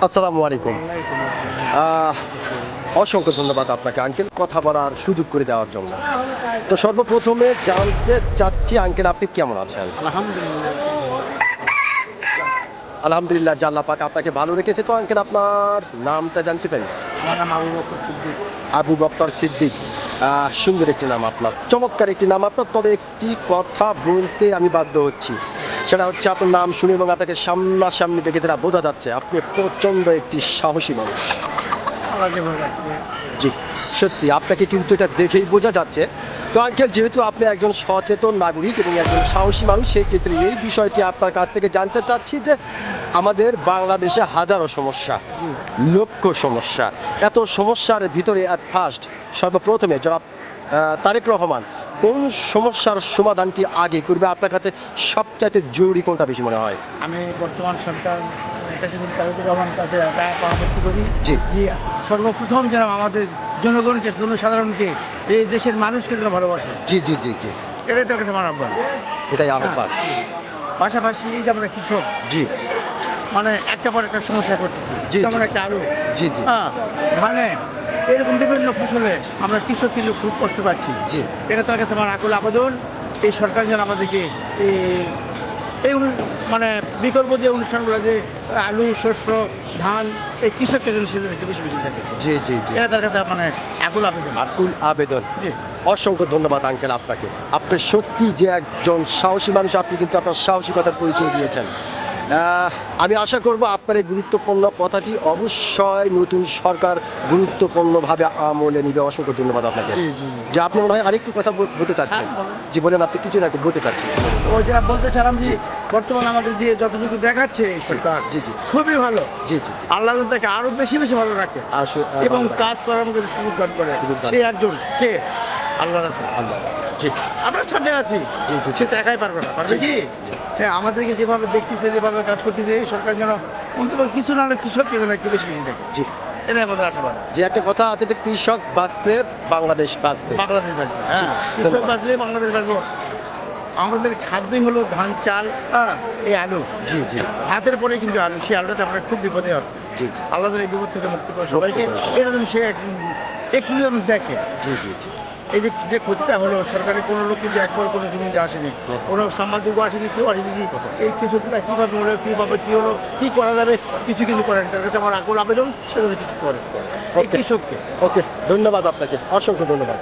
আসসালামু আলাইকুম। অসংখ্য ধন্যবাদ আপনাকে আঙ্কেল কথা বলার সুযোগ করে দেওয়ার জন্য। তো সর্বপ্রথমে জানতে চাচ্ছি আঙ্কেল আপনি কেমন আছেন? আলহামদুলিল্লাহ। আলহামদুলিল্লাহ, আল্লাহ পাক আপনাকে ভালো রেখেছে। তো আঙ্কেল আপনার নামটা জানতে পারি? আমার নাম আবু বকর সিদ্দিক। আবু বকর সিদ্দিক, সুন্দর একটি নাম আপনার, চমৎকার একটি নাম আপনার। তবে একটি কথা বলতে আমি বাধ্য হচ্ছি, সেটা হচ্ছে আপনার নাম শুনে এবং আপনাকে সামনাসামনি দেখে তারা বোঝা যাচ্ছে আপনি প্রচণ্ড একটি সাহসী মানুষ। আল্লাহ যেভাবে রাখছে। জি, সত্যি আপনাকে কিন্তু এটা দেখেই বোঝা যাচ্ছে। তো আঙ্কেল, যেহেতু আপনি একজন সচেতন নাগরিক এবং একজন সাহসী মানুষ, সেই ক্ষেত্রে এই বিষয়টি আপনার কাছ থেকে জানতে চাচ্ছি যে আমাদের বাংলাদেশে হাজারো সমস্যা, লক্ষ সমস্যা, এত সমস্যার ভিতরে অ্যাট ফার্স্ট সর্বপ্রথমে জনাব তারেক রহমান কোন সমস্যার সমাধানটি আগে করবে আপনার কাছে সবচাইতে জরুরি কোনটা বেশি মনে হয়? আমি বর্তমান সরকার প্রেসিডেন্ট তারেক রহমান কাছে পরামর্শ করি জি। যে সর্বপ্রথম যেন আমাদের জনগণকে, জনসাধারণকে, এই দেশের মানুষকে যেন ভালোবাসে। জি জি জি জি, এটাই তার কাছে আমার আহ্বান। এটাই আহ্বান। পাশাপাশি এই যে আমরা কৃষক, জি মানে একটা পর একটা সমস্যা করতেছি, জি, যেমন জি। একটা আলু, জি জি হ্যাঁ, মানে এরকম বিভিন্ন ফসলে আমরা কৃষক কিন্তু খুব কষ্ট পাচ্ছি। জি এটা তার কাছে আমার আকুল আবেদন, এই সরকার যেন আমাদেরকে এই মানে বিকল্প যে অনুষ্ঠানগুলো, যে আলু, শস্য, ধান, এই কৃষককে যেন সেজন্য একটু বেশি বেশি থাকে। জি জি জি, এটা তার কাছে মানে আকুল আবেদন। আকুল আবেদন। জি। অসংখ্য ধন্যবাদ আঙ্কেল আপনাকে। আপনি সত্যি যে একজন সাহসী মানুষ, আপনি কিন্তু আপনার সাহসিকতার পরিচয় দিয়েছেন। আমি আশা করব আপনার এই গুরুত্বপূর্ণ কথাটি অবশ্যই নতুন সরকার গুরুত্বপূর্ণভাবে আমলে নিবে। অসংখ্য ধন্যবাদ আপনাকে। জি জি। যে আপনি মনে হয় আরেকটু কথা বলতে চাচ্ছেন। হ্যাঁ, বলুন। জি বলেন, আপনি কিছু না বলতে চাচ্ছেন। ওই যেটা বলতে চালাম যে বর্তমানে আমাদের যে যতটুকু দেখাচ্ছে এই সরকার, জি জি খুবই ভালো। জি জি জি, আল্লাহ যেন তাকে আরো বেশি বেশি ভালো রাখে এবং কাজ করার মধ্যে সুযোগ দান করে। সুযোগ দান। সে একজন কে? আল্লাহ রাসূল। আল্লাহ। জি আমরা সাথে আছি, জি জি সে তো একাই পারবে না, পারবে জি, কি? জি। হ্যাঁ, আমাদেরকে যেভাবে দেখতেছে, যেভাবে কাজ করতেছে, এই সরকার যেন অন্তত কিছু না হলে কৃষককে যেন একটু বেশি বেশি দেখে। জি, এটাই আমাদের আশাবাদ। যে একটা কথা আছে যে কৃষক বাঁচলে বাংলাদেশ বাঁচবে। বাংলাদেশ বাঁচবে, জি, হ্যাঁ, কৃষক ধন্যবাদ। বাঁচলে বাংলাদেশ বাঁচবো। আমাদের খাদ্যই হলো ধান, চাল, হ্যাঁ, এই আলু। জি জি ভাতের পরে কিন্তু আলু, সেই আলুটাতে আমরা খুব বিপদে আছি। জি জি আল্লাহ যেন এই বিপদ থেকে মুক্তি করে সবাইকে। এটা যেন সে একটু যেন দেখে। জি জি জি, এই যে যে ক্ষতিটা হলো, সরকারের কোনো লোক কিন্তু একবার কোনো জমিতে আসেনি, কোনো সামাজিক আসেনি, কেউ আসেনি। এই কৃষকরা কীভাবে হলো, কীভাবে কী হলো, কী করা যাবে, কিছু কিন্তু করেন। তার কাছে আমার আকুল আবেদন, সেজন্য কিছু করে এই ওকে কৃষককে। ওকে, ধন্যবাদ আপনাকে, অসংখ্য ধন্যবাদ।